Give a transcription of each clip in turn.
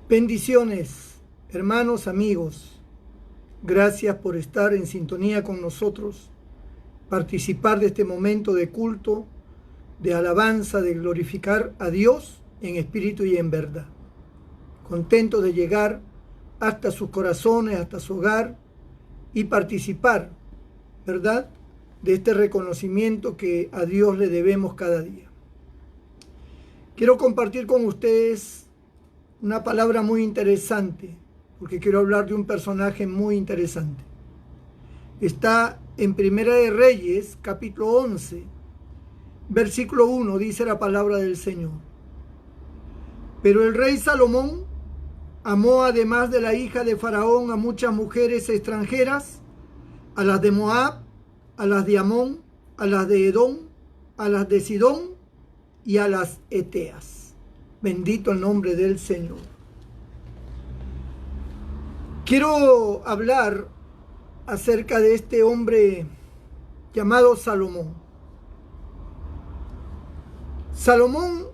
Bendiciones, hermanos, amigos. Gracias por estar en sintonía con nosotros, participar de este momento de culto, de alabanza, de glorificar a Dios en espíritu y en verdad. Contento de llegar hasta sus corazones, hasta su hogar y participar, ¿verdad?, de este reconocimiento que a Dios le debemos cada día. Quiero compartir con ustedes una palabra muy interesante, porque quiero hablar de un personaje muy interesante. Está en Primera de Reyes, capítulo 11, versículo 1, dice la palabra del Señor. Pero el rey Salomón amó, además de la hija de Faraón, a muchas mujeres extranjeras, a las de Moab, a las de Amón, a las de Edom, a las de Sidón y a las Eteas. Bendito el nombre del Señor. Quiero hablar acerca de este hombre llamado Salomón. Salomón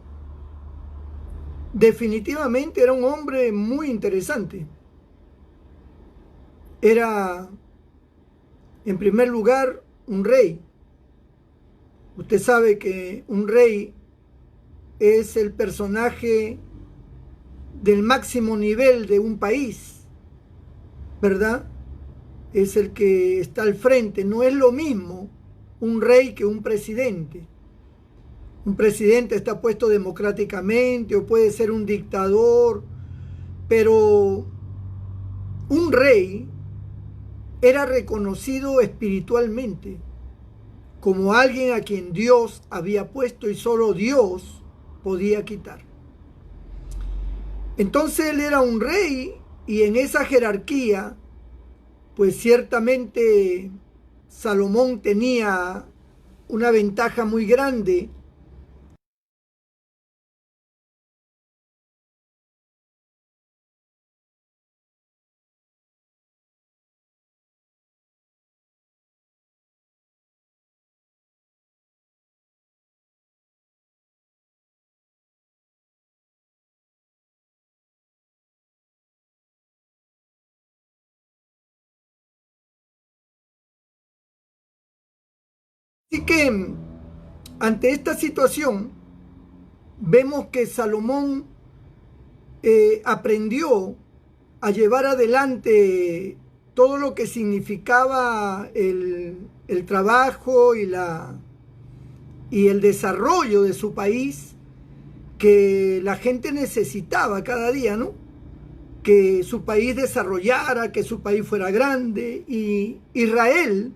definitivamente era un hombre muy interesante. Era, en primer lugar, un rey. Usted sabe que un rey es el personaje del máximo nivel de un país, ¿verdad? Es el que está al frente. No es lo mismo un rey que un presidente. Un presidente está puesto democráticamente o puede ser un dictador, pero un rey era reconocido espiritualmente como alguien a quien Dios había puesto y solo Dios podía quitar. Entonces él era un rey y en esa jerarquía, pues ciertamente Salomón tenía una ventaja muy grande. Así que ante esta situación vemos que Salomón aprendió a llevar adelante todo lo que significaba el trabajo y el desarrollo de su país, que la gente necesitaba cada día, ¿no? Que su país desarrollara, que su país fuera grande. Y Israel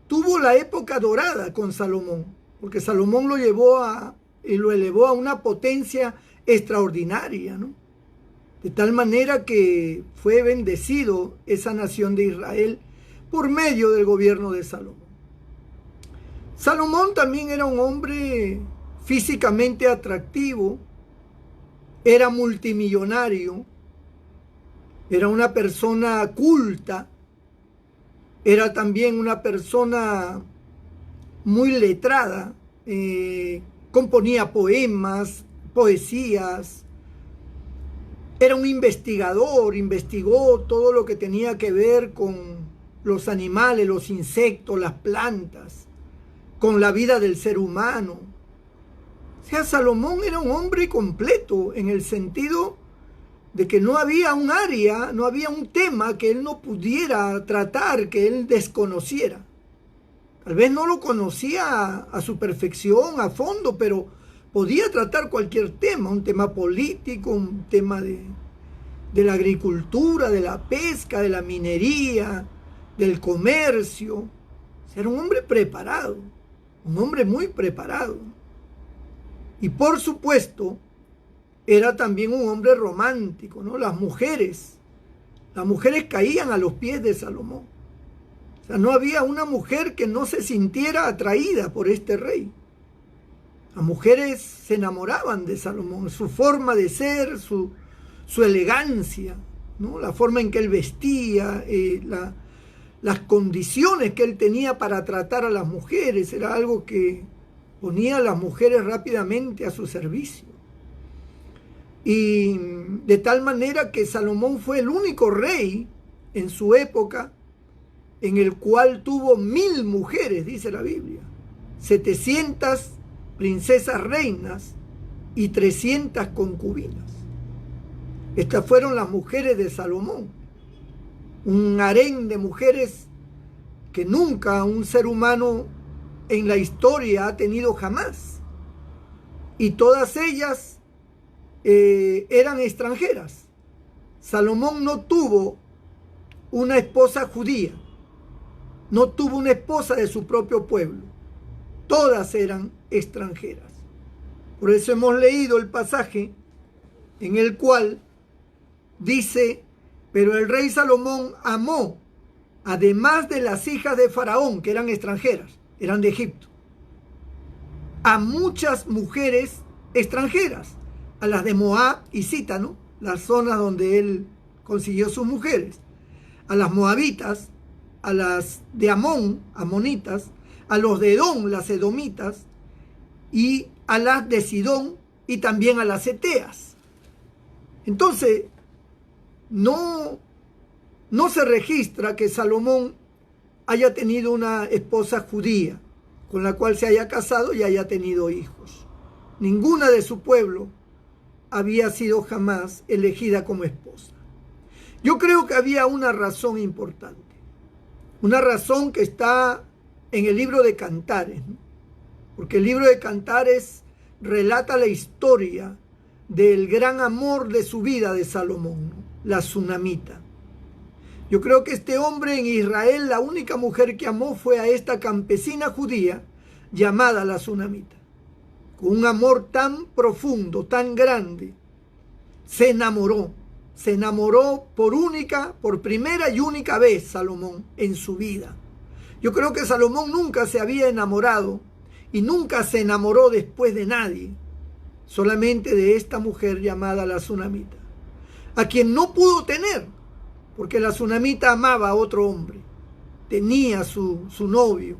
tuvo la época dorada con Salomón, porque Salomón lo elevó a una potencia extraordinaria, ¿no? De tal manera que fue bendecido esa nación de Israel por medio del gobierno de Salomón. Salomón también era un hombre físicamente atractivo, era multimillonario, era una persona culta, era también una persona muy letrada, componía poemas, poesías, era un investigador, investigó todo lo que tenía que ver con los animales, los insectos, las plantas, con la vida del ser humano. O sea, Salomón era un hombre completo en el sentido de que no había un área, no había un tema que él no pudiera tratar, que él desconociera. Tal vez no lo conocía a su perfección, a fondo, pero podía tratar cualquier tema, un tema político, un tema de la agricultura, de la pesca, de la minería, del comercio. Era un hombre preparado, un hombre muy preparado. Y por supuesto, era también un hombre romántico, ¿no? Las mujeres caían a los pies de Salomón. O sea, no había una mujer que no se sintiera atraída por este rey. Las mujeres se enamoraban de Salomón, su forma de ser, su elegancia, ¿no? La forma en que él vestía, las condiciones que él tenía para tratar a las mujeres, era algo que ponía a las mujeres rápidamente a su servicio. Y de tal manera que Salomón fue el único rey en su época en el cual tuvo 1000 mujeres, dice la Biblia, 700 princesas reinas y 300 concubinas. Estas fueron las mujeres de Salomón, un harén de mujeres que nunca un ser humano en la historia ha tenido jamás. Y todas ellas eran extranjeras. Salomón no tuvo una esposa judía, no tuvo una esposa de su propio pueblo. Todas eran extranjeras. Por eso hemos leído el pasaje en el cual dice: pero el rey Salomón amó, además de las hijas de Faraón, que eran extranjeras, eran de Egipto, a muchas mujeres extranjeras, a las de Moab y Sita, ¿no? Las zonas donde él consiguió sus mujeres, a las moabitas, a las de Amón, amonitas, a los de Edom, las edomitas, y a las de Sidón, y también a las eteas. Entonces, no se registra que Salomón haya tenido una esposa judía con la cual se haya casado y haya tenido hijos. Ninguna de su pueblo había sido jamás elegida como esposa. Yo creo que había una razón importante, una razón que está en el libro de Cantares, ¿no? Porque el libro de Cantares relata la historia del gran amor de su vida de Salomón, ¿no? La Sunamita. Yo creo que este hombre en Israel, la única mujer que amó fue a esta campesina judía llamada la Sunamita. Con un amor tan profundo, tan grande, se enamoró por primera y única vez Salomón en su vida. Yo creo que Salomón nunca se había enamorado y nunca se enamoró después de nadie, solamente de esta mujer llamada la Sunamita, a quien no pudo tener, porque la Sunamita amaba a otro hombre, tenía su novio,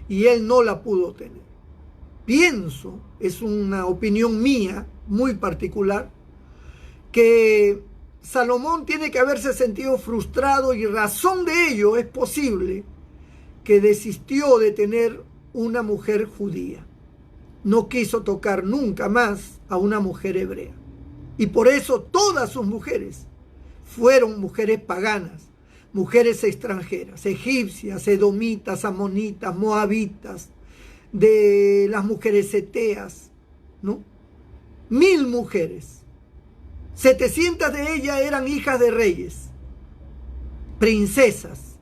y él no la pudo tener. Pienso, es una opinión mía muy particular, que Salomón tiene que haberse sentido frustrado, y razón de ello es posible que desistió de tener una mujer judía. No quiso tocar nunca más a una mujer hebrea. Y por eso todas sus mujeres fueron mujeres paganas, mujeres extranjeras, egipcias, edomitas, amonitas, moabitas, de las mujeres eteas, ¿no? 1000 mujeres. 700 de ellas eran hijas de reyes, princesas,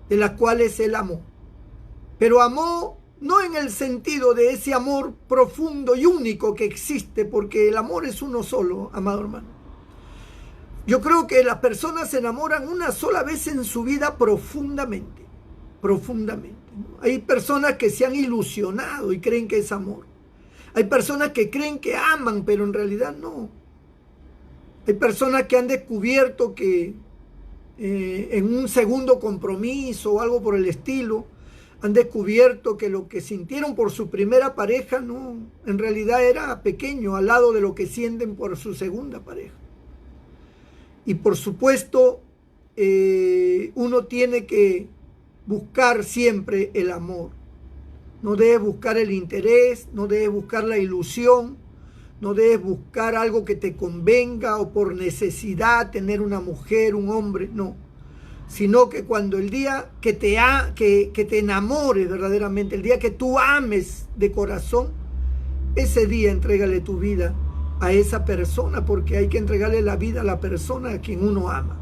de las cuales él amó. Pero amó no en el sentido de ese amor profundo y único que existe, porque el amor es uno solo, amado hermano. Yo creo que las personas se enamoran una sola vez en su vida profundamente, ¿no? Hay personas que se han ilusionado y creen que es amor. Hay personas que creen que aman, pero en realidad no. Hay personas que han descubierto que en un segundo compromiso o algo por el estilo, han descubierto que lo que sintieron por su primera pareja no, en realidad era pequeño al lado de lo que sienten por su segunda pareja. Y por supuesto, uno tiene que buscar siempre el amor. No debes buscar el interés, no debes buscar la ilusión, no debes buscar algo que te convenga o por necesidad tener una mujer, un hombre, no. Sino que cuando el día que te enamores verdaderamente, el día que tú ames de corazón, ese día entrégale tu vida a esa persona, porque hay que entregarle la vida a la persona a quien uno ama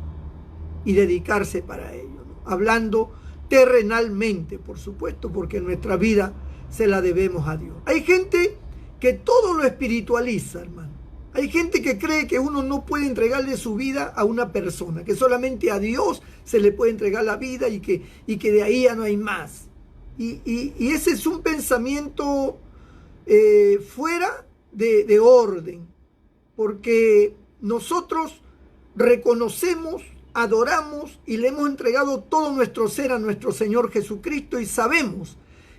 y dedicarse para ello, ¿no? Hablando terrenalmente, por supuesto, porque nuestra vida se la debemos a Dios. Hay gente que todo lo espiritualiza, hermano. Hay gente que cree que uno no puede entregarle su vida a una persona, que solamente a Dios se le puede entregar la vida y que de ahí ya no hay más. Y ese es un pensamiento fuera de orden, porque nosotros reconocemos, adoramos y le hemos entregado todo nuestro ser a nuestro Señor Jesucristo, y sabemos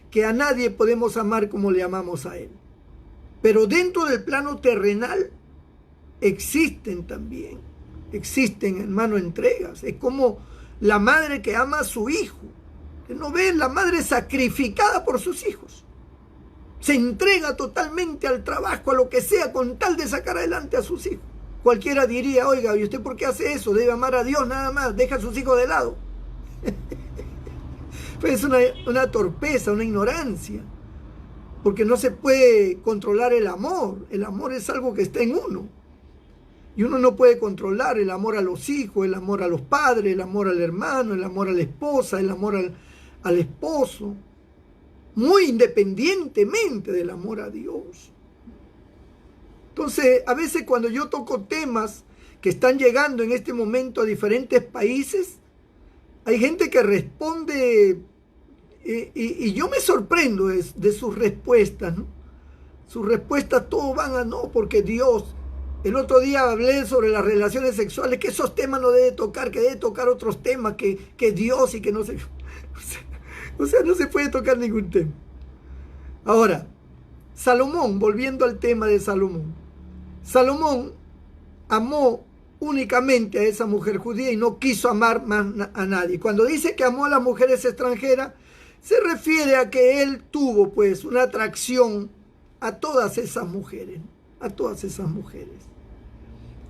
que a nadie podemos amar como le amamos a Él. Pero dentro del plano terrenal, existen también. Existen, hermano, entregas. Es como la madre que ama a su hijo. Que no ve la madre sacrificada por sus hijos. Se entrega totalmente al trabajo, a lo que sea, con tal de sacar adelante a sus hijos. Cualquiera diría, oiga, ¿y usted por qué hace eso? Debe amar a Dios nada más, deja a sus hijos de lado. Pues es una torpeza, una ignorancia. Porque no se puede controlar el amor. El amor es algo que está en uno. Y uno no puede controlar el amor a los hijos, el amor a los padres, el amor al hermano, el amor a la esposa, el amor al esposo. Muy independientemente del amor a Dios. Entonces, a veces cuando yo toco temas que están llegando en este momento a diferentes países, hay gente que responde y yo me sorprendo de sus respuestas, ¿no? Sus respuestas todos van a no, porque Dios. El otro día hablé sobre las relaciones sexuales, que esos temas no debe tocar, que debe tocar otros temas, que Dios y que no sé. O sea, no se puede tocar ningún tema. Ahora, Salomón, volviendo al tema de Salomón. Salomón amó únicamente a esa mujer judía y no quiso amar más a nadie. Cuando dice que amó a las mujeres extranjeras, se refiere a que él tuvo pues una atracción a todas esas mujeres, a todas esas mujeres.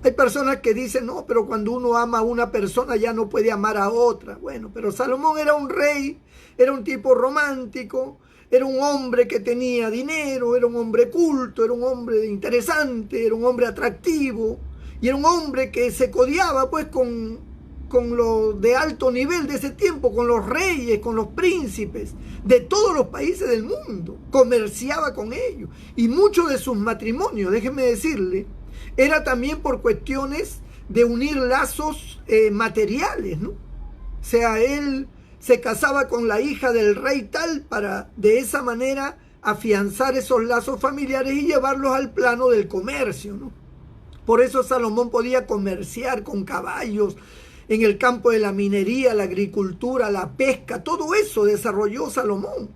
Hay personas que dicen, no, pero cuando uno ama a una persona ya no puede amar a otra. Bueno, pero Salomón era un rey, era un tipo romántico, era un hombre que tenía dinero, era un hombre culto, era un hombre interesante, era un hombre atractivo, y era un hombre que se codeaba pues con los de alto nivel de ese tiempo, con los reyes, con los príncipes de todos los países del mundo, comerciaba con ellos. Y muchos de sus matrimonios, déjenme decirle, era también por cuestiones de unir lazos materiales, ¿no? O sea, él se casaba con la hija del rey tal para de esa manera afianzar esos lazos familiares y llevarlos al plano del comercio, ¿no? Por eso Salomón podía comerciar con caballos en el campo de la minería, la agricultura, la pesca, todo eso desarrolló Salomón.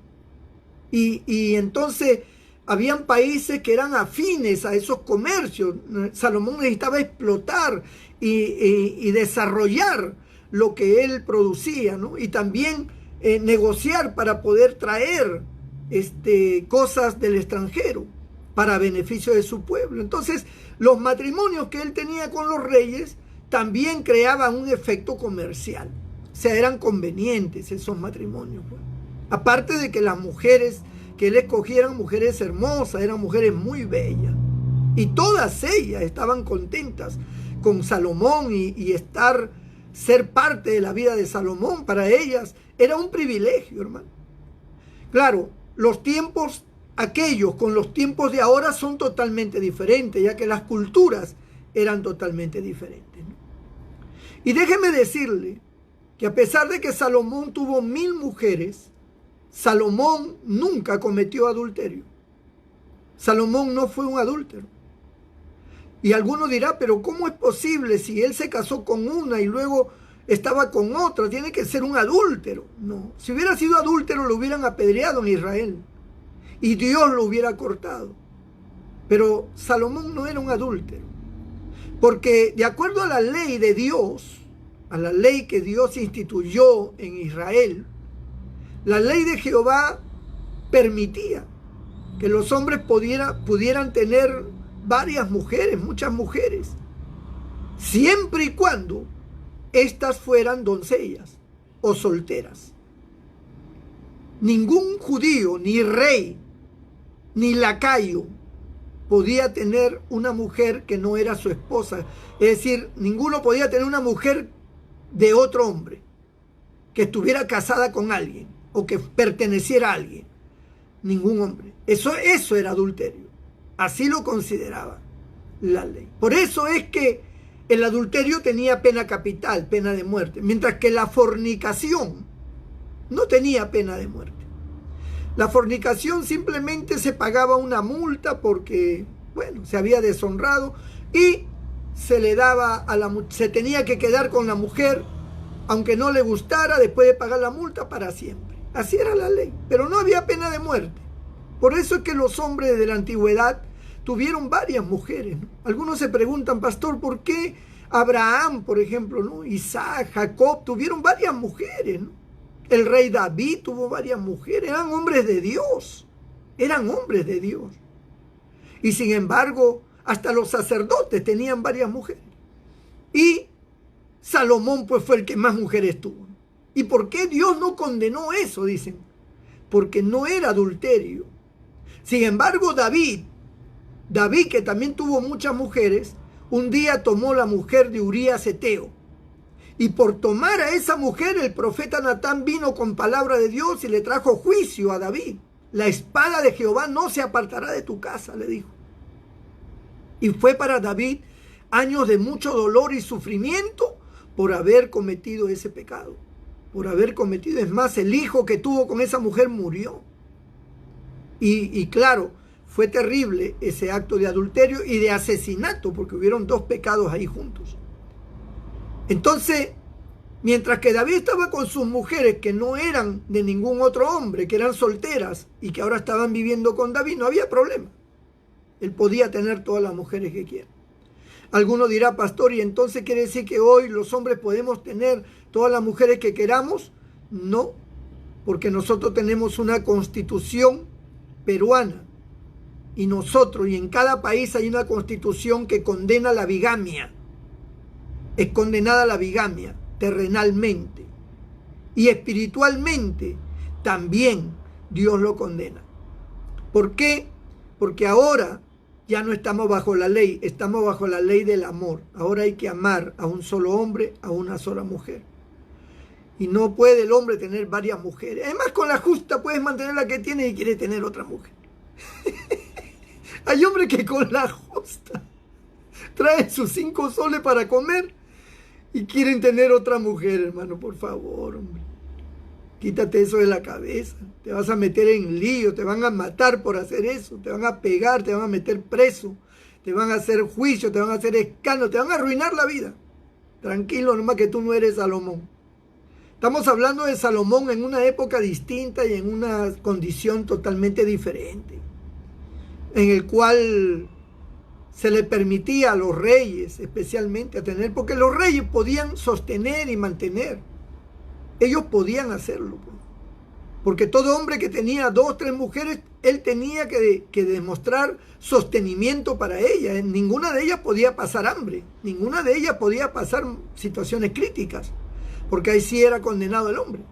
Y entonces habían países que eran afines a esos comercios. Salomón necesitaba explotar y desarrollar lo que él producía, ¿no? Y también negociar para poder traer cosas del extranjero para beneficio de su pueblo. Entonces, los matrimonios que él tenía con los reyes también creaban un efecto comercial. O sea, eran convenientes esos matrimonios, pues. Aparte de que las mujeres que él escogía eran mujeres hermosas, eran mujeres muy bellas. Y todas ellas estaban contentas con Salomón y ser parte de la vida de Salomón. Para ellas era un privilegio, hermano. Claro, los tiempos aquellos con los tiempos de ahora son totalmente diferentes, ya que las culturas eran totalmente diferentes, ¿no? Y déjeme decirle que a pesar de que Salomón tuvo 1000 mujeres, Salomón nunca cometió adulterio. Salomón no fue un adúltero. Y alguno dirá, pero ¿cómo es posible si él se casó con una y luego estaba con otra? Tiene que ser un adúltero. No, si hubiera sido adúltero lo hubieran apedreado en Israel y Dios lo hubiera cortado. Pero Salomón no era un adúltero, porque de acuerdo a la ley de Dios, a la ley que Dios instituyó en Israel, la ley de Jehová permitía que los hombres pudieran tener varias mujeres, muchas mujeres, siempre y cuando éstas fueran doncellas o solteras. Ningún judío, ni rey, ni lacayo podía tener una mujer que no era su esposa. Es decir, ninguno podía tener una mujer de otro hombre que estuviera casada con alguien o que perteneciera a alguien. Ningún hombre. Eso era adulterio. Así lo consideraba la ley. Por eso es que el adulterio tenía pena capital, pena de muerte, mientras que la fornicación no tenía pena de muerte. La fornicación simplemente se pagaba una multa porque, bueno, se había deshonrado y se le daba se tenía que quedar con la mujer, aunque no le gustara, después de pagar la multa para siempre. Así era la ley, pero no había pena de muerte. Por eso es que los hombres de la antigüedad tuvieron varias mujeres, ¿no? Algunos se preguntan, pastor, ¿por qué Abraham, por ejemplo, ¿no? Isaac, Jacob, tuvieron varias mujeres, ¿no? El rey David tuvo varias mujeres, eran hombres de Dios, eran hombres de Dios. Y sin embargo, hasta los sacerdotes tenían varias mujeres. Y Salomón pues fue el que más mujeres tuvo. ¿Y por qué Dios no condenó eso? Dicen. Porque no era adulterio. Sin embargo, David que también tuvo muchas mujeres, un día tomó la mujer de Urías Eteo. Y por tomar a esa mujer, el profeta Natán vino con palabra de Dios y le trajo juicio a David. La espada de Jehová no se apartará de tu casa, le dijo. Y fue para David años de mucho dolor y sufrimiento por haber cometido ese pecado. Por haber cometido, es más, el hijo que tuvo con esa mujer murió. Y claro, fue terrible ese acto de adulterio y de asesinato, porque hubieron dos pecados ahí juntos. Entonces, mientras que David estaba con sus mujeres que no eran de ningún otro hombre, que eran solteras y que ahora estaban viviendo con David, no había problema. Él podía tener todas las mujeres que quiera. Alguno dirá, pastor, ¿y entonces quiere decir que hoy los hombres podemos tener todas las mujeres que queramos? No, porque nosotros tenemos una constitución peruana y nosotros, y en cada país hay una constitución que condena la bigamia. Es condenada la bigamia terrenalmente y espiritualmente también Dios lo condena. ¿Por qué? Porque ahora ya no estamos bajo la ley, estamos bajo la ley del amor. Ahora hay que amar a un solo hombre, a una sola mujer. Y no puede el hombre tener varias mujeres. Además, con la justa puedes mantener la que tiene y quiere tener otra mujer. Hay hombres que con la justa traen sus 5 soles para comer y quieren tener otra mujer, hermano, por favor, hombre. Quítate eso de la cabeza. Te vas a meter en lío, te van a matar por hacer eso, te van a pegar, te van a meter preso, te van a hacer juicio, te van a hacer escándalo, te van a arruinar la vida. Tranquilo, nomás que tú no eres Salomón. Estamos hablando de Salomón en una época distinta y en una condición totalmente diferente, en el cual se le permitía a los reyes especialmente a tener, porque los reyes podían sostener y mantener. Ellos podían hacerlo, porque todo hombre que tenía 2, 3 mujeres, él tenía que demostrar sostenimiento para ellas. Ninguna de ellas podía pasar hambre, ninguna de ellas podía pasar situaciones críticas, porque ahí sí era condenado el hombre.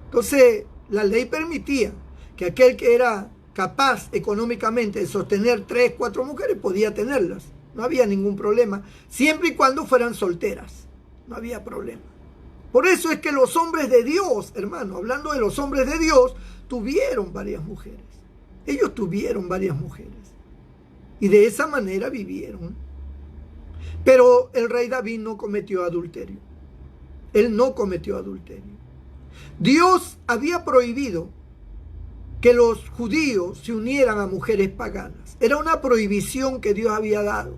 Entonces, la ley permitía que aquel que era capaz económicamente de sostener 3, 4 mujeres podía tenerlas. No había ningún problema, siempre y cuando fueran solteras. No había problema. Por eso es que los hombres de Dios, hermano, hablando de los hombres de Dios, tuvieron varias mujeres. Ellos tuvieron varias mujeres. Y de esa manera vivieron. Pero el rey David no cometió adulterio. Él no cometió adulterio. Dios había prohibido que los judíos se unieran a mujeres paganas. Era una prohibición que Dios había dado.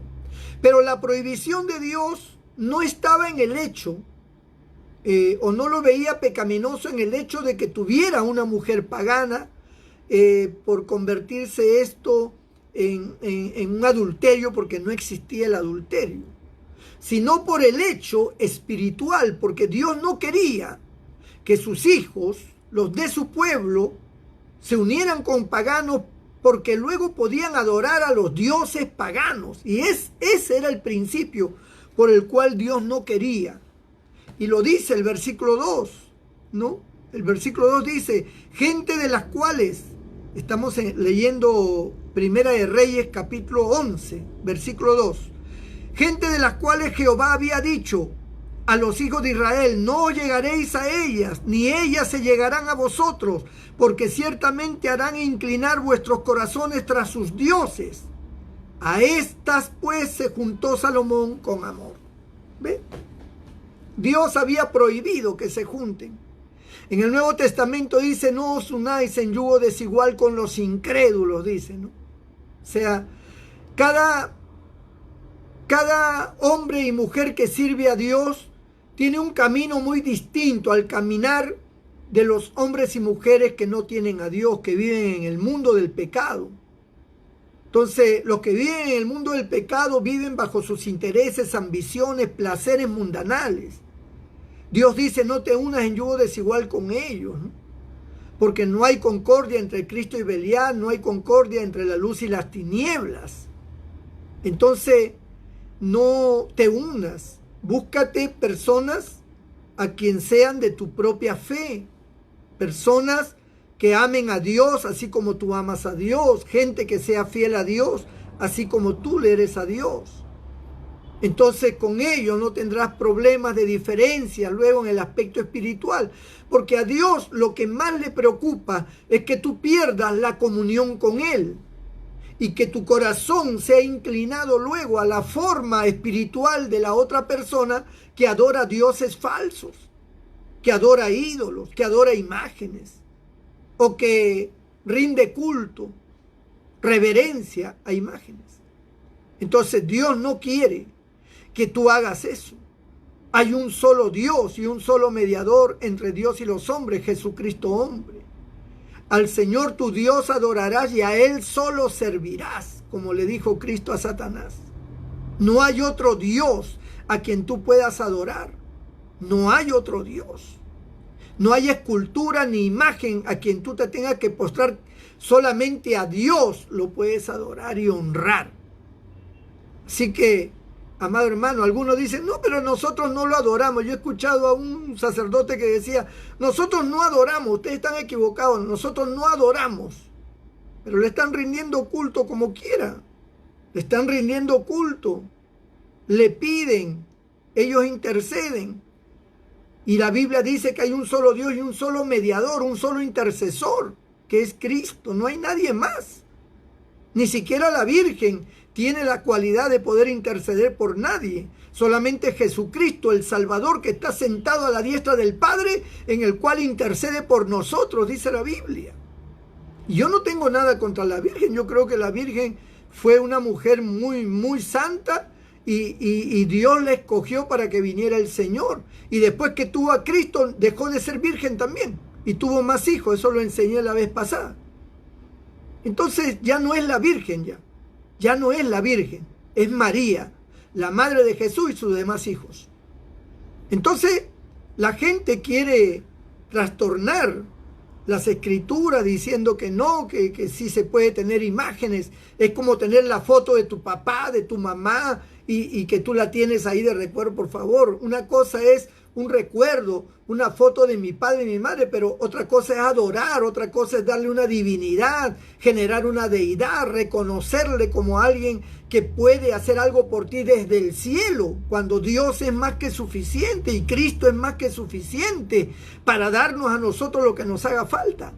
Pero la prohibición de Dios no estaba en el hecho o no lo veía pecaminoso en el hecho de que tuviera una mujer pagana por convertirse esto en un adulterio, porque no existía el adulterio, sino por el hecho espiritual, porque Dios no quería que sus hijos, los de su pueblo, se unieran con paganos, porque luego podían adorar a los dioses paganos, y ese era el principio por el cual Dios no quería. Y lo dice el versículo 2, ¿no? El versículo 2 dice, gente de las cuales, estamos leyendo Primera de Reyes, capítulo 11, versículo 2. Gente de las cuales Jehová había dicho a los hijos de Israel, no llegaréis a ellas, ni ellas se llegarán a vosotros, porque ciertamente harán inclinar vuestros corazones tras sus dioses. A estas pues se juntó Salomón con amor. ¿Ve? Dios había prohibido que se junten. En el Nuevo Testamento dice, no os unáis en yugo desigual con los incrédulos, dice, ¿no? O sea, cada hombre y mujer que sirve a Dios tiene un camino muy distinto al caminar de los hombres y mujeres que no tienen a Dios, que viven en el mundo del pecado. Entonces, los que viven en el mundo del pecado viven bajo sus intereses, ambiciones, placeres mundanales. Dios dice, no te unas en yugo desigual con ellos, ¿no? Porque no hay concordia entre Cristo y Belial, no hay concordia entre la luz y las tinieblas. Entonces, no te unas, búscate personas a quien sean de tu propia fe, personas que amen a Dios así como tú amas a Dios, gente que sea fiel a Dios así como tú le eres a Dios. Entonces con ellos no tendrás problemas de diferencia luego en el aspecto espiritual, porque a Dios lo que más le preocupa es que tú pierdas la comunión con Él y que tu corazón sea inclinado luego a la forma espiritual de la otra persona que adora dioses falsos, que adora ídolos, que adora imágenes o que rinde culto, reverencia a imágenes. Entonces Dios no quiere que tú hagas eso. Hay un solo Dios y un solo mediador entre Dios y los hombres, Jesucristo hombre. Al Señor tu Dios adorarás y a Él solo servirás, como le dijo Cristo a Satanás. No hay otro Dios a quien tú puedas adorar. No hay otro Dios. No hay escultura ni imagen a quien tú te tengas que postrar. Solamente a Dios lo puedes adorar y honrar. Así que, amado hermano, algunos dicen, no, pero nosotros no lo adoramos. Yo he escuchado a un sacerdote que decía, nosotros no adoramos, ustedes están equivocados, nosotros no adoramos. Pero le están rindiendo culto como quiera. Le están rindiendo culto. Le piden, ellos interceden. Y la Biblia dice que hay un solo Dios y un solo mediador, un solo intercesor, que es Cristo. No hay nadie más. Ni siquiera la Virgen tiene la cualidad de poder interceder por nadie. Solamente Jesucristo, el Salvador, que está sentado a la diestra del Padre, en el cual intercede por nosotros, dice la Biblia. Y yo no tengo nada contra la Virgen. Yo creo que la Virgen fue una mujer muy, muy santa y Dios la escogió para que viniera el Señor. Y después que tuvo a Cristo, dejó de ser virgen también. Y tuvo más hijos. Eso lo enseñé la vez pasada. Entonces ya no es la Virgen ya. Ya no es la Virgen, es María, la madre de Jesús y sus demás hijos. Entonces, la gente quiere trastornar las escrituras diciendo que no, que sí se puede tener imágenes. Es como tener la foto de tu papá, de tu mamá y que tú la tienes ahí de recuerdo, por favor. Una cosa es un recuerdo, una foto de mi padre y mi madre, pero otra cosa es adorar, otra cosa es darle una divinidad, generar una deidad, reconocerle como alguien que puede hacer algo por ti desde el cielo, cuando Dios es más que suficiente y Cristo es más que suficiente para darnos a nosotros lo que nos haga falta.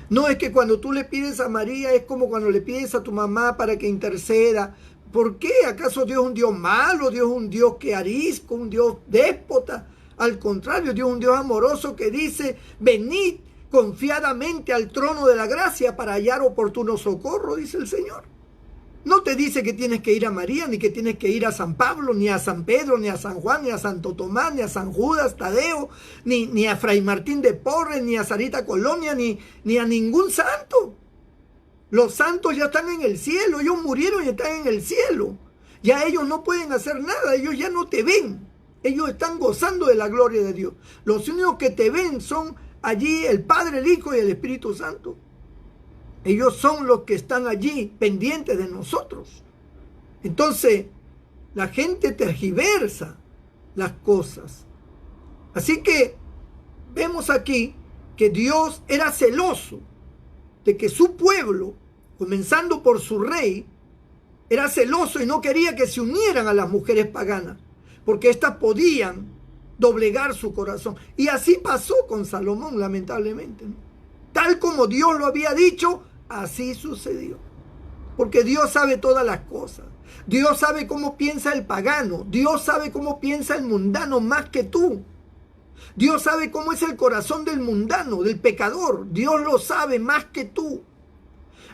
No es que cuando tú le pides a María es como cuando le pides a tu mamá para que interceda. ¿Por qué? ¿Acaso Dios es un Dios malo? ¿Dios es un Dios que arisco, un Dios déspota? Al contrario, Dios es un Dios amoroso que dice, venid confiadamente al trono de la gracia para hallar oportuno socorro, dice el Señor. No te dice que tienes que ir a María, ni que tienes que ir a San Pablo, ni a San Pedro, ni a San Juan, ni a Santo Tomás, ni a San Judas Tadeo, ni a Fray Martín de Porres, ni a Sarita Colonia, ni a ningún santo. Los santos ya están en el cielo, ellos murieron y están en el cielo. Ya ellos no pueden hacer nada, ellos ya no te ven. Ellos están gozando de la gloria de Dios. Los únicos que te ven son allí el Padre, el Hijo y el Espíritu Santo. Ellos son los que están allí pendientes de nosotros. Entonces, la gente tergiversa las cosas. Así que vemos aquí que Dios era celoso de que su pueblo, comenzando por su rey, era celoso y no quería que se unieran a las mujeres paganas, porque éstas podían doblegar su corazón. Y así pasó con Salomón, lamentablemente, ¿no? Tal como Dios lo había dicho, así sucedió. Porque Dios sabe todas las cosas. Dios sabe cómo piensa el pagano. Dios sabe cómo piensa el mundano más que tú. Dios sabe cómo es el corazón del mundano, del pecador. Dios lo sabe más que tú.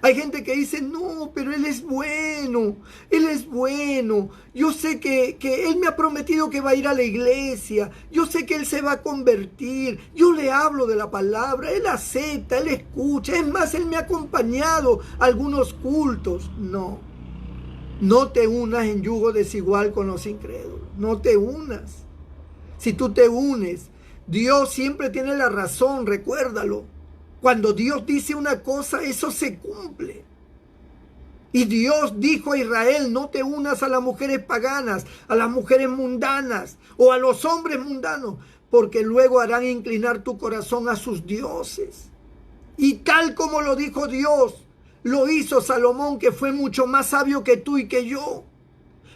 Hay gente que dice, no, pero Él es bueno, Él es bueno. Yo sé que Él me ha prometido que va a ir a la iglesia. Yo sé que Él se va a convertir. Yo le hablo de la palabra, Él acepta, Él escucha. Es más, Él me ha acompañado a algunos cultos. No, no te unas en yugo desigual con los incrédulos. No te unas. Si tú te unes, Dios siempre tiene la razón, recuérdalo. Cuando Dios dice una cosa, eso se cumple. Y Dios dijo a Israel, no te unas a las mujeres paganas, a las mujeres mundanas o a los hombres mundanos, porque luego harán inclinar tu corazón a sus dioses. Y tal como lo dijo Dios, lo hizo Salomón, que fue mucho más sabio que tú y que yo.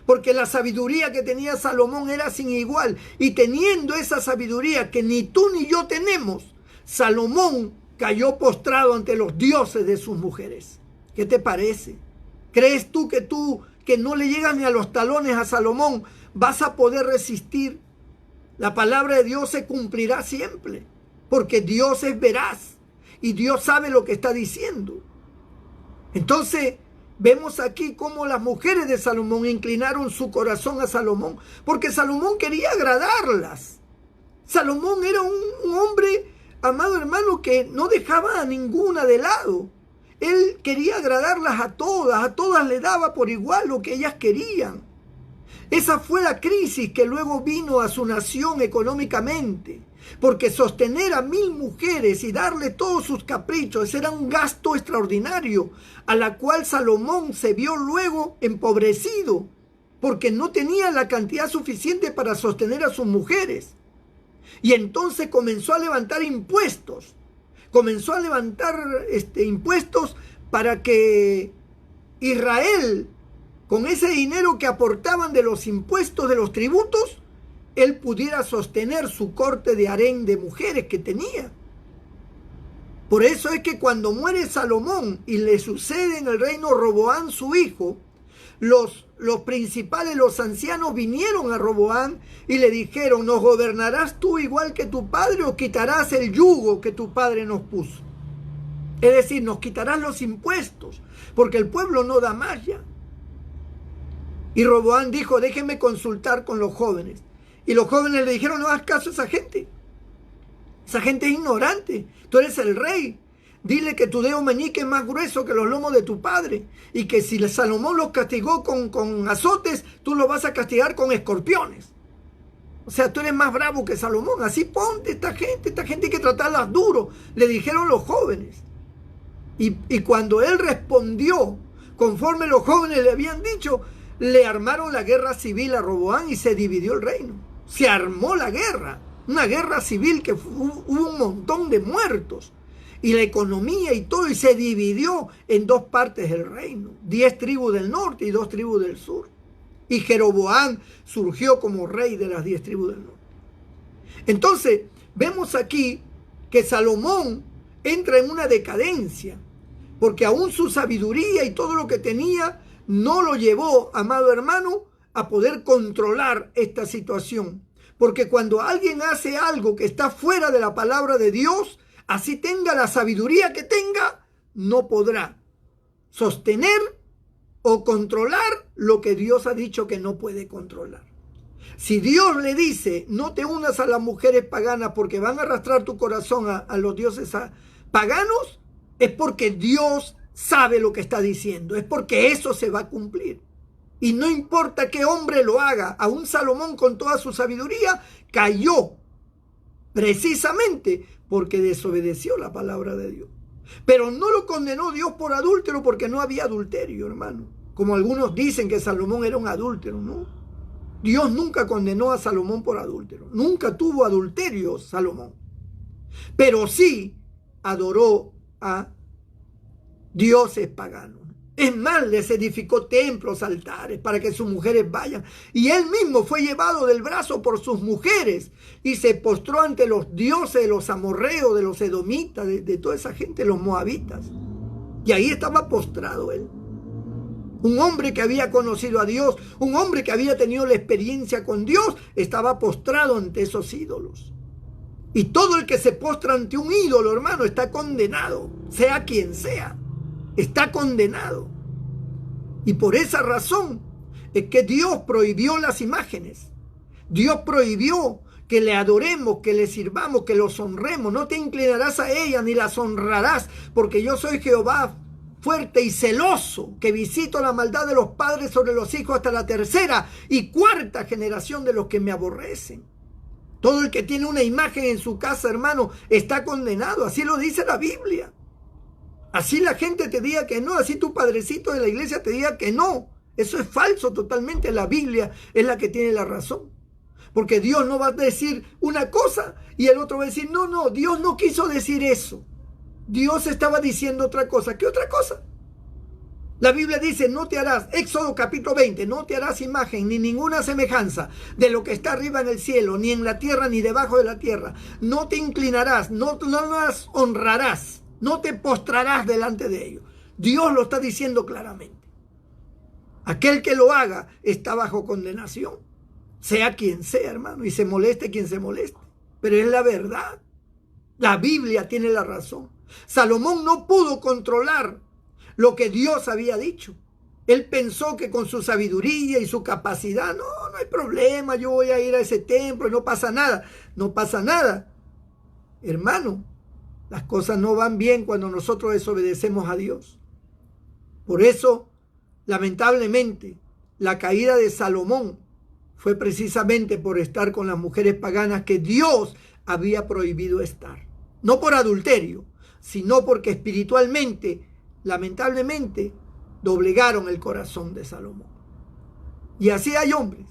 Porque la sabiduría que tenía Salomón era sin igual. Y teniendo esa sabiduría que ni tú ni yo tenemos, Salomón cayó postrado ante los dioses de sus mujeres. ¿Qué te parece? ¿Crees tú que no le llegas ni a los talones a Salomón, vas a poder resistir? La palabra de Dios se cumplirá siempre, porque Dios es veraz y Dios sabe lo que está diciendo. Entonces, vemos aquí cómo las mujeres de Salomón inclinaron su corazón a Salomón, porque Salomón quería agradarlas. Salomón era un hombre, amado hermano, que no dejaba a ninguna de lado. Él quería agradarlas a todas le daba por igual lo que ellas querían. Esa fue la crisis que luego vino a su nación económicamente, porque sostener a 1000 mujeres y darle todos sus caprichos era un gasto extraordinario, a la cual Salomón se vio luego empobrecido, porque no tenía la cantidad suficiente para sostener a sus mujeres. Y entonces comenzó a levantar impuestos. Comenzó a levantar impuestos para que Israel, con ese dinero que aportaban de los impuestos, de los tributos, él pudiera sostener su corte de harén de mujeres que tenía. Por eso es que cuando muere Salomón y le sucede en el reino Roboán su hijo, los principales, los ancianos vinieron a Roboán y le dijeron, ¿nos gobernarás tú igual que tu padre o quitarás el yugo que tu padre nos puso? Es decir, nos quitarás los impuestos, porque el pueblo no da más ya. Y Roboán dijo, déjenme consultar con los jóvenes. Y los jóvenes le dijeron, no hagas caso a esa gente. Esa gente es ignorante. Tú eres el rey. Dile que tu dedo meñique es más grueso que los lomos de tu padre. Y que si Salomón los castigó con azotes, tú los vas a castigar con escorpiones. O sea, tú eres más bravo que Salomón. Así ponte esta gente hay que tratarlas duro. Le dijeron los jóvenes. Y cuando él respondió, conforme los jóvenes le habían dicho, le armaron la guerra civil a Roboán y se dividió el reino. Se armó la guerra. Una guerra civil que hubo un montón de muertos. Y la economía y todo, y se dividió en 2 partes el reino. 10 tribus del norte y 2 tribus del sur. Y Jeroboam surgió como rey de las 10 tribus del norte. Entonces, vemos aquí que Salomón entra en una decadencia, porque aún su sabiduría y todo lo que tenía no lo llevó, amado hermano, a poder controlar esta situación. Porque cuando alguien hace algo que está fuera de la palabra de Dios, así tenga la sabiduría que tenga, no podrá sostener o controlar lo que Dios ha dicho que no puede controlar. Si Dios le dice, no te unas a las mujeres paganas porque van a arrastrar tu corazón a los dioses paganos, es porque Dios sabe lo que está diciendo, es porque eso se va a cumplir. Y no importa qué hombre lo haga, aún Salomón con toda su sabiduría cayó precisamente porque desobedeció la palabra de Dios. Pero no lo condenó Dios por adúltero porque no había adulterio, hermano. Como algunos dicen que Salomón era un adúltero, ¿no? Dios nunca condenó a Salomón por adúltero. Nunca tuvo adulterio Salomón. Pero sí adoró a dioses paganos. Es más, les edificó templos, altares, para que sus mujeres vayan. Y él mismo fue llevado del brazo por sus mujeres y se postró ante los dioses de los amorreos, de los edomitas, de toda esa gente, los moabitas. Y ahí estaba postrado él. Un hombre que había conocido a Dios, un hombre que había tenido la experiencia con Dios, estaba postrado ante esos ídolos. Y todo el que se postra ante un ídolo, hermano, está condenado, sea quien sea. está condenado. Y por esa razón es que Dios prohibió las imágenes. Dios prohibió que le adoremos, que le sirvamos, que los honremos. No te inclinarás a ellas ni las honrarás, porque yo soy Jehová fuerte y celoso, que visito la maldad de los padres sobre los hijos hasta la tercera y cuarta generación de los que me aborrecen. Todo el que tiene una imagen en su casa, hermano, está condenado. Así lo dice la Biblia. Así la gente te diga que no, así tu padrecito de la iglesia te diga que no. Eso es falso totalmente. La Biblia es la que tiene la razón. Porque Dios no va a decir una cosa y el otro va a decir, no, Dios no quiso decir eso. Dios estaba diciendo otra cosa. ¿Qué otra cosa? La Biblia dice, no te harás, Éxodo capítulo 20, no te harás imagen ni ninguna semejanza de lo que está arriba en el cielo, ni en la tierra, ni debajo de la tierra. No te inclinarás, no las honrarás, no te postrarás delante de ellos. Dios lo está diciendo claramente. Aquel que lo haga está bajo condenación, sea quien sea, hermano, y se moleste quien se moleste. Pero es la verdad. La Biblia tiene la razón. Salomón no pudo controlar lo que Dios había dicho. Él pensó que con su sabiduría y su capacidad, no hay problema, yo voy a ir a ese templo y no pasa nada. No pasa nada. Hermano, las cosas no van bien cuando nosotros desobedecemos a Dios. Por eso, lamentablemente, la caída de Salomón fue precisamente por estar con las mujeres paganas que Dios había prohibido estar. No por adulterio, sino porque espiritualmente, lamentablemente, doblegaron el corazón de Salomón. Y así hay hombres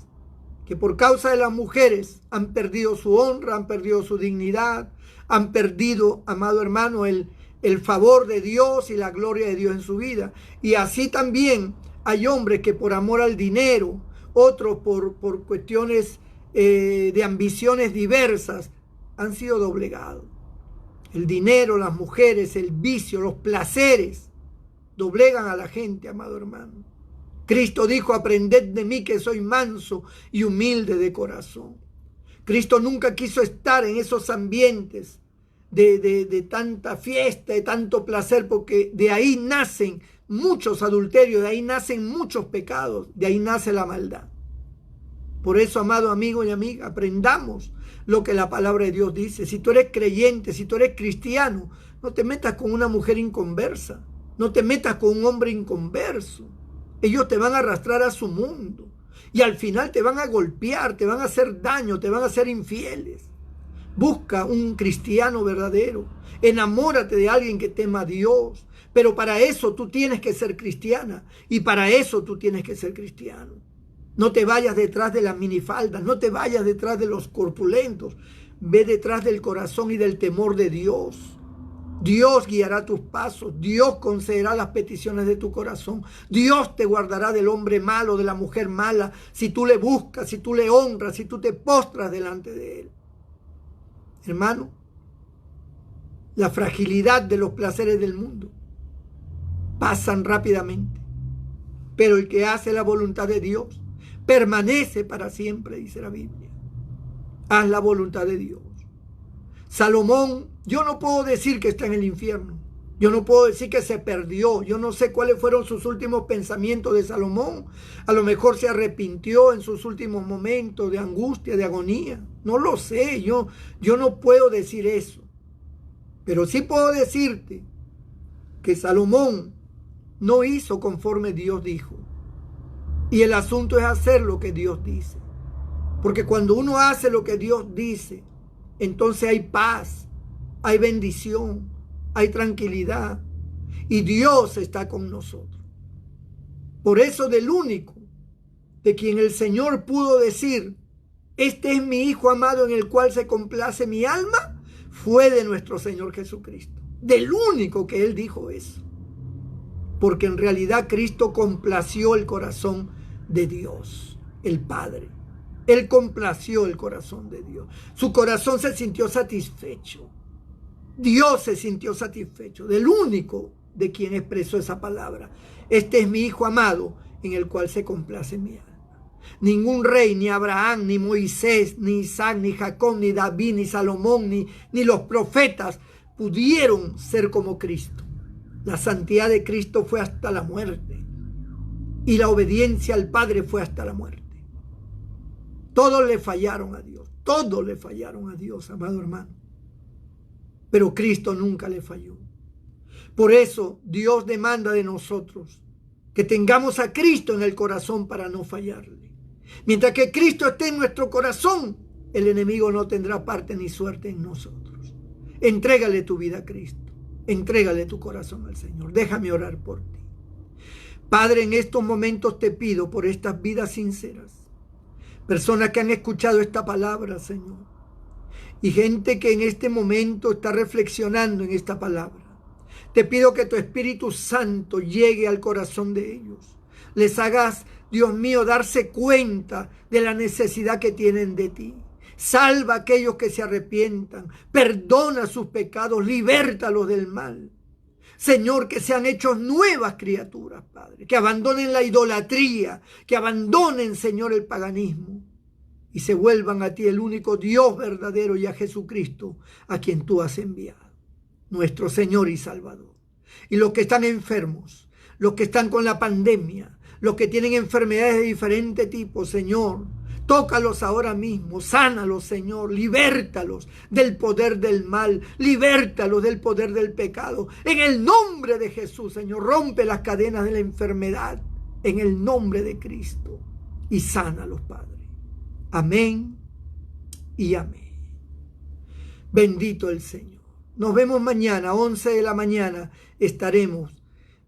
que por causa de las mujeres han perdido su honra, han perdido su dignidad, han perdido, amado hermano, el favor de Dios y la gloria de Dios en su vida. Y así también hay hombres que por amor al dinero, otros por cuestiones de ambiciones diversas, han sido doblegados. El dinero, las mujeres, el vicio, los placeres, doblegan a la gente, amado hermano. Cristo dijo, aprended de mí que soy manso y humilde de corazón. Cristo nunca quiso estar en esos ambientes de tanta fiesta, de tanto placer, porque de ahí nacen muchos adulterios, de ahí nacen muchos pecados, de ahí nace la maldad. Por eso, amado amigo y amiga, aprendamos lo que la palabra de Dios dice. Si tú eres creyente, si tú eres cristiano, no te metas con una mujer inconversa, no te metas con un hombre inconverso. Ellos te van a arrastrar a su mundo y al final te van a golpear, te van a hacer daño, te van a hacer infieles. Busca un cristiano verdadero, enamórate de alguien que tema a Dios, pero para eso tú tienes que ser cristiana y para eso tú tienes que ser cristiano. No te vayas detrás de las minifaldas, no te vayas detrás de los corpulentos, ve detrás del corazón y del temor de Dios. Dios guiará tus pasos, Dios concederá las peticiones de tu corazón, Dios te guardará del hombre malo, de la mujer mala, si tú le buscas, si tú le honras, si tú te postras delante de él. Hermano, la fragilidad de los placeres del mundo pasan rápidamente, pero el que hace la voluntad de Dios permanece para siempre, dice la Biblia. Haz la voluntad de Dios. Salomón, yo no puedo decir que está en el infierno. Yo no puedo decir que se perdió. Yo no sé cuáles fueron sus últimos pensamientos de Salomón. A lo mejor se arrepintió en sus últimos momentos de angustia, de agonía. No lo sé. Yo no puedo decir eso. Pero sí puedo decirte que Salomón no hizo conforme Dios dijo. Y el asunto es hacer lo que Dios dice. Porque cuando uno hace lo que Dios dice, entonces hay paz, hay bendición, hay tranquilidad. Y Dios está con nosotros. Por eso del único de quien el Señor pudo decir, este es mi Hijo amado en el cual se complace mi alma, fue de nuestro Señor Jesucristo. Del único que Él dijo eso. Porque en realidad Cristo complació el corazón de Dios, el Padre. Él complació el corazón de Dios. Su corazón se sintió satisfecho. Dios se sintió satisfecho del único de quien expresó esa palabra. Este es mi Hijo amado en el cual se complace mi alma. Ningún rey, ni Abraham, ni Moisés, ni Isaac, ni Jacob, ni David, ni Salomón, ni los profetas pudieron ser como Cristo. La santidad de Cristo fue hasta la muerte. Y la obediencia al Padre fue hasta la muerte. Todos le fallaron a Dios. Todos le fallaron a Dios, amado hermano. Pero Cristo nunca le falló. Por eso Dios demanda de nosotros que tengamos a Cristo en el corazón para no fallarle. Mientras que Cristo esté en nuestro corazón, el enemigo no tendrá parte ni suerte en nosotros. Entrégale tu vida a Cristo. Entrégale tu corazón al Señor. Déjame orar por ti. Padre, en estos momentos te pido por estas vidas sinceras. Personas que han escuchado esta palabra, Señor. Y gente que en este momento está reflexionando en esta palabra. Te pido que tu Espíritu Santo llegue al corazón de ellos. Les hagas, Dios mío, darse cuenta de la necesidad que tienen de ti. Salva a aquellos que se arrepientan. Perdona sus pecados. Libértalos del mal. Señor, que sean hechos nuevas criaturas, Padre. Que abandonen la idolatría. Que abandonen, Señor, el paganismo. Y se vuelvan a ti, el único Dios verdadero, y a Jesucristo, a quien tú has enviado. Nuestro Señor y Salvador. Y los que están enfermos, los que están con la pandemia, los que tienen enfermedades de diferente tipo, Señor, tócalos ahora mismo, sánalos, Señor, libértalos del poder del mal, libértalos del poder del pecado. En el nombre de Jesús, Señor, rompe las cadenas de la enfermedad, en el nombre de Cristo, y sánalos, Padre. Amén y amén. Bendito el Señor. Nos vemos mañana, 11 de la mañana estaremos,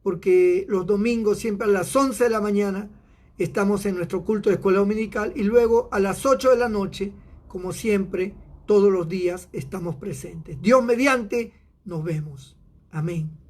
porque los domingos siempre a las 11 de la mañana estamos en nuestro culto de escuela dominical y luego a las 8 de la noche, como siempre, todos los días estamos presentes. Dios mediante, nos vemos. Amén.